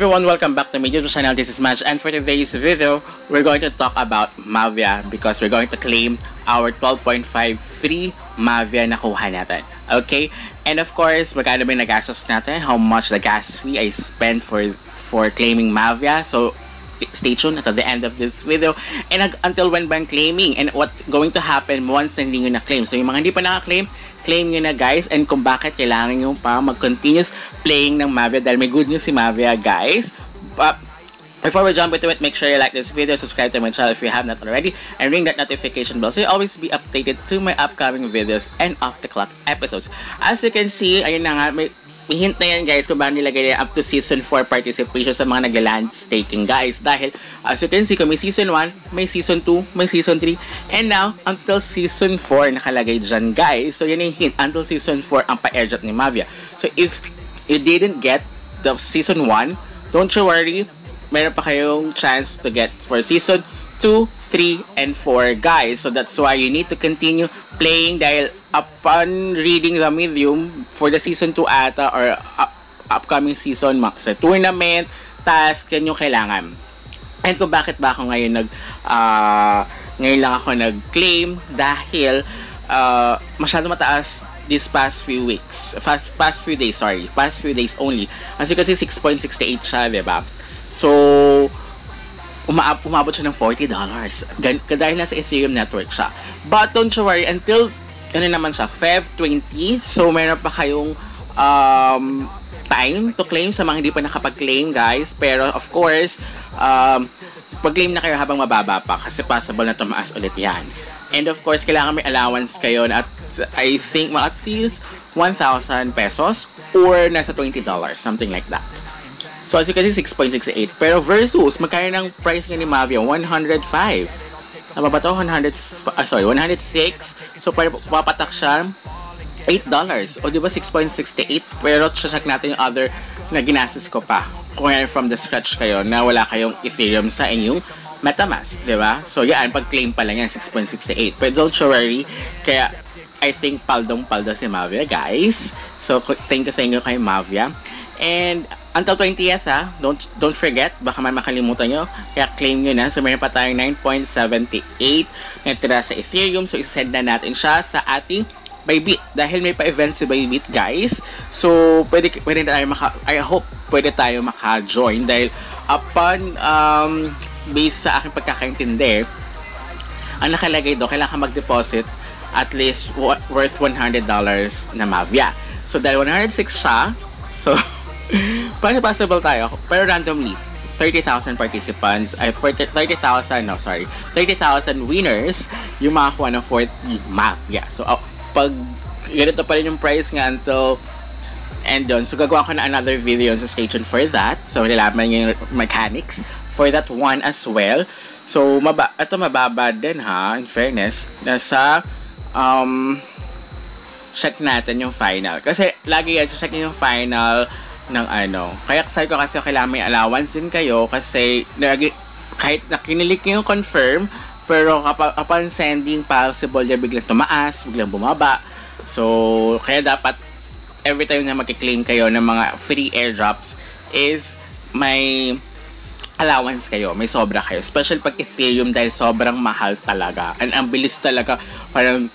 everyone, welcome back to my YouTube channel. This is Madge, and for today's video, we're going to talk about Mavia because we're going to claim our 12.5 free Mavia na kuha natin. Okay? And of course, magkano ba yung nagastos natin? How much the gas fee I spent for claiming Mavia? So, stay tuned until the end of this video and until when ba yung claiming and what going to happen once na hindi nyo na-claim. So, yung mga hindi pa naka-claim, claim nyo na guys, and kung bakit kailangan nyo pa mag-continuous playing ng Mavia dahil may good news si Mavia guys. But before we jump into it, make sure you like this video, subscribe to my channel if you have not already, and ring that notification bell so you always be updated to my upcoming videos and off-the-clock episodes. As you can see, ayun na nga, may hint na yan guys kung bakit nilagay up to season 4 participation sa mga nag-land staking guys. Dahil as you can see, kung may season 1, may season 2, may season 3, and now until season 4 nakalagay dyan guys. So yan yung hint, until season 4 ang pa-airdrop ni Mavia. So if you didn't get the season 1, don't you worry, meron pa kayong chance to get for season 2, 3, and 4 guys. So that's why you need to continue playing dahil upon reading the medium for the season 2 ata or upcoming season sa tournament, task, yan yung kailangan. And kung bakit ba ako ngayon ngayon lang ako nag-claim dahil masyado mataas this past few weeks, past few days only. As you can see, 6.68 siya, diba? So, umabot siya ng $40 dahil nasa Ethereum network siya. But don't you worry, until ano naman siya, Feb 20, so meron pa kayong time to claim sa mga hindi pa nakapag-claim guys. Pero of course, pag-claim na kayo habang mababa pa kasi possible na tumaas ulit yan. And of course, kailangan may allowance kayo at I think at least 1,000 pesos or nasa $20, something like that. So as you can see, 6.68. Pero versus, magkano ng price nga ni Mavia? 105. Tama ba ito? 106. So papatak siya $8. O diba 6.68? Pero check natin yung other na ginastos ko pa. Kung from the scratch kayo na wala kayong Ethereum sa inyong MetaMask. Diba? So yan, pag-claim pa lang yan, 6.68. Pero don't you worry. Kaya I think paldong-paldo si Mavia guys. So thank you kay Mavia. And until 20th don't forget, baka may makalimutan nyo, kaya claim nyo na. So mayroon pa tayong 9.78 na tira sa Ethereum. So isend na natin siya sa ating Bybit dahil may pa-event si Bybit guys. So pwede tayo I hope pwede tayo maka-join dahil upon based sa aking pagkakaintindi, ang nakalagay doon, kailangan mag-deposit at least worth $100 na Mavia. So dahil 106 siya, so paano possible tayo? Pero randomly, 30,000 participants, 30,000 winners yung makakuha ng 40 Mavia. So, pag ganito pa rin yung price nga until and done. So, gagawa ko na another video sa stay tuned for that. So, nilalaman nyo yung mechanics for that one as well. So, ito mababa din in fairness, nasa check natin yung final. Kasi, lagi yan, check yung final ng ano. Kaya sabi ko kasi kailangan may allowance din kayo kasi kahit nakinilik nyo yung confirm, pero upon sending, possible na biglang tumaas, biglang bumaba. So, kaya dapat every time na mag-claim kayo ng mga free airdrops is may allowance kayo, may sobra kayo. Especially pag Ethereum dahil sobrang mahal talaga. And ang bilis talaga, parang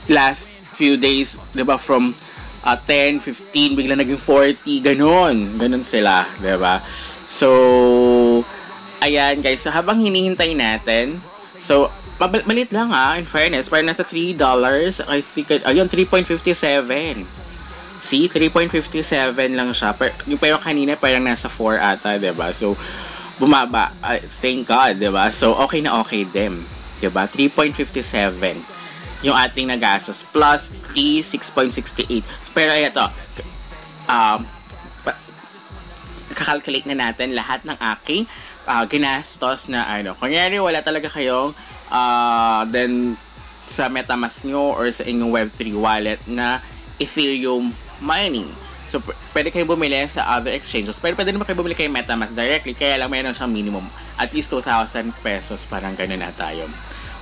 last few days, diba, from 10, 15, bigla naging 40, ganun sila, diba? So, ayan guys, so habang hinihintay natin, so, maliit lang in fairness, parang nasa $3, I think, ayun, 3.57. See, 3.57 lang siya, pero kanina parang nasa 4 ata, diba? So, bumaba, thank God, diba? So, okay na okay din, diba? 3.57 yung ating nagastos plus 6.68. Pero ito, kakalculate na natin lahat ng aking ginastos na ano. Kunyari wala talaga kayong then sa MetaMask nyo or sa inyong Web3 wallet na Ethereum mining. So pwede kayong bumili sa other exchanges. Pero pwede naman kayo bumili kay MetaMask directly. Kaya lang mayroon siyang minimum at least 2,000 pesos, parang ganun na tayo.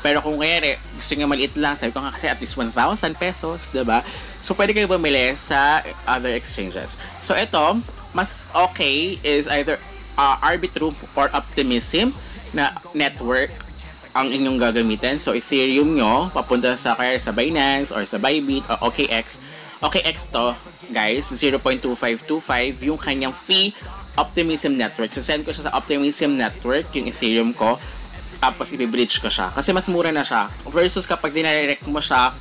Pero kung kaya gusto nyo maliit lang, sabi ko nga kasi at least 1,000 pesos, diba? So, pwede kayo bumili sa other exchanges. So, ito, mas okay is either Arbitrum or Optimism na network ang inyong gagamitin. So, Ethereum nyo, papunta sa kaya sa Binance or sa Bybit o OKX. OKX to, guys, 0.2525 yung kanyang fee. Optimism network. So, send ko siya sa Optimism network, yung Ethereum ko. Tapos, i-bridge ko siya. Kasi mas mura na siya. Versus kapag dinirect mo siya,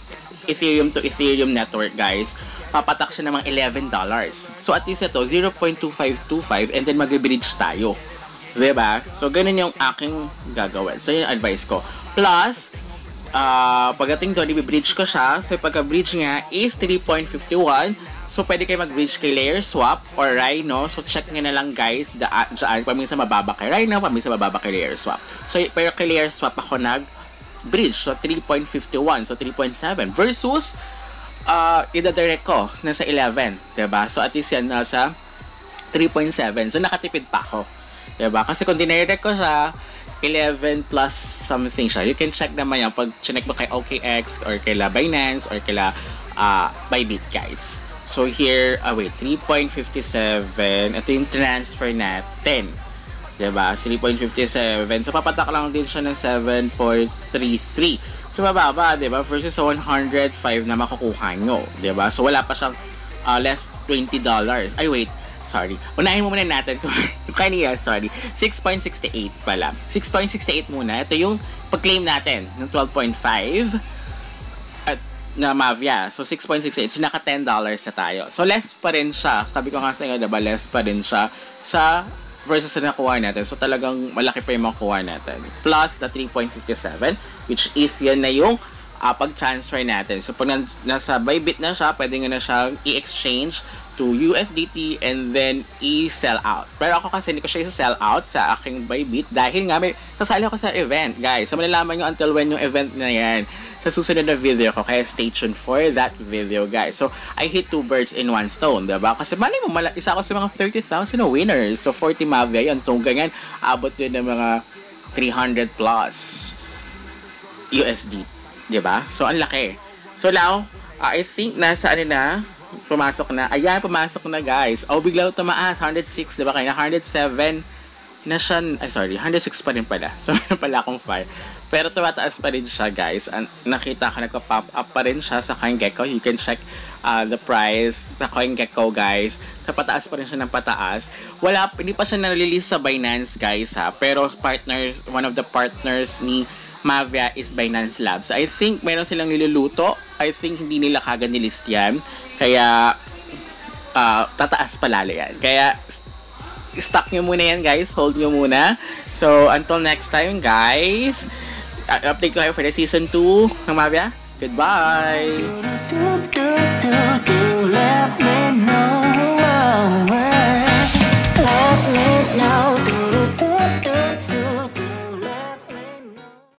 Ethereum to Ethereum network, guys, papatak siya ng mga $11. So, at least ito, 0.2525 and then mag-bridge tayo. Diba? So, ganun yung aking gagawin. So, yun yung advice ko. Plus, pagdating doon, i-bridge ko siya. So, pagka-bridge nga is 3.51. So, pwede kayo mag-bridge kay Layer Swap or Rhino. So, check nyo na lang, guys. Daan, paminsan mababa kay Rhino, paminsan mababa kay Layer Swap. So, pero kay Layer Swap ako nag-bridge. So, 3.51. So, 3.7. Versus, ida-direct ko nasa 11. Diba? So, at least yan nasa 3.7. So, nakatipid pa ako. Diba? Kasi kung dinirect ko sa 11 plus something siya, you can check naman yan pag chinek mo kay OKX or kay Binance or kay Bybit, guys. So here, wait, 3.57. Ito yung transfer natin. Diba? 3.57. So, papatak lang din siya ng 7.33. So, mababa, diba? Versus sa 105 na makukuha nyo. Diba? So, wala pa siyang less $20. Ay, wait. Sorry. Unahin mo muna natin kung kanina, sorry. 6.68 pala. 6.68 muna. Ito yung pag-claim natin ng 12.5 at na Mavia. So, 6.68. So, naka $10 na tayo. So, less pa rin siya. Sabi ko nga sa inyo, diba? Less pa rin siya sa versus na nakuha natin. So, talagang malaki pa yung makuha natin. Plus, the 3.57, which is yan na yung pag-transfer natin. So, pag nasa Bybit na siya, pwede nga na siya i-exchange to USDT and then i-sell out. Pero ako kasi hindi ko siya i-sell out sa aking Bybit dahil nga may sasali ako sa event, guys. So, malalaman nyo until when yung event na yan sa susunod na video ko. Kaya stay tuned for that video, guys. So, I hit 2 birds in 1 stone, diba? Kasi mali mo, isa ako sa mga 30,000 winners. So, 40 Mavia yun. So, ganyan, abot yun ng mga 300 plus USD. Diba? So, ang laki. So, now, I think nasa ano na, pumasok na. Ayan, pumasok na, guys. Oh, bigla tumaas. 106, diba? Kaya 107 na siya. Ay, sorry. 106 pa rin pala. So, meron pala akong 5. Pero tumataas pa rin siya, guys. Nakita ko, nagpa-pop up pa rin siya sa CoinGecko. You can check the price sa CoinGecko, guys. Sa pataas pa rin siya ng pataas. Hindi pa siya na-release sa Binance, guys, ha. Pero one of the partners ni Mavia is Binance Labs. I think meron silang niluluto. I think hindi nila kagad nilist yan. Kaya, tataas palalo yan. Kaya, stock nyo muna yan, guys. Hold nyo muna. So, until next time, guys. Update ko kayo for the season 2 ng Mavia. Goodbye!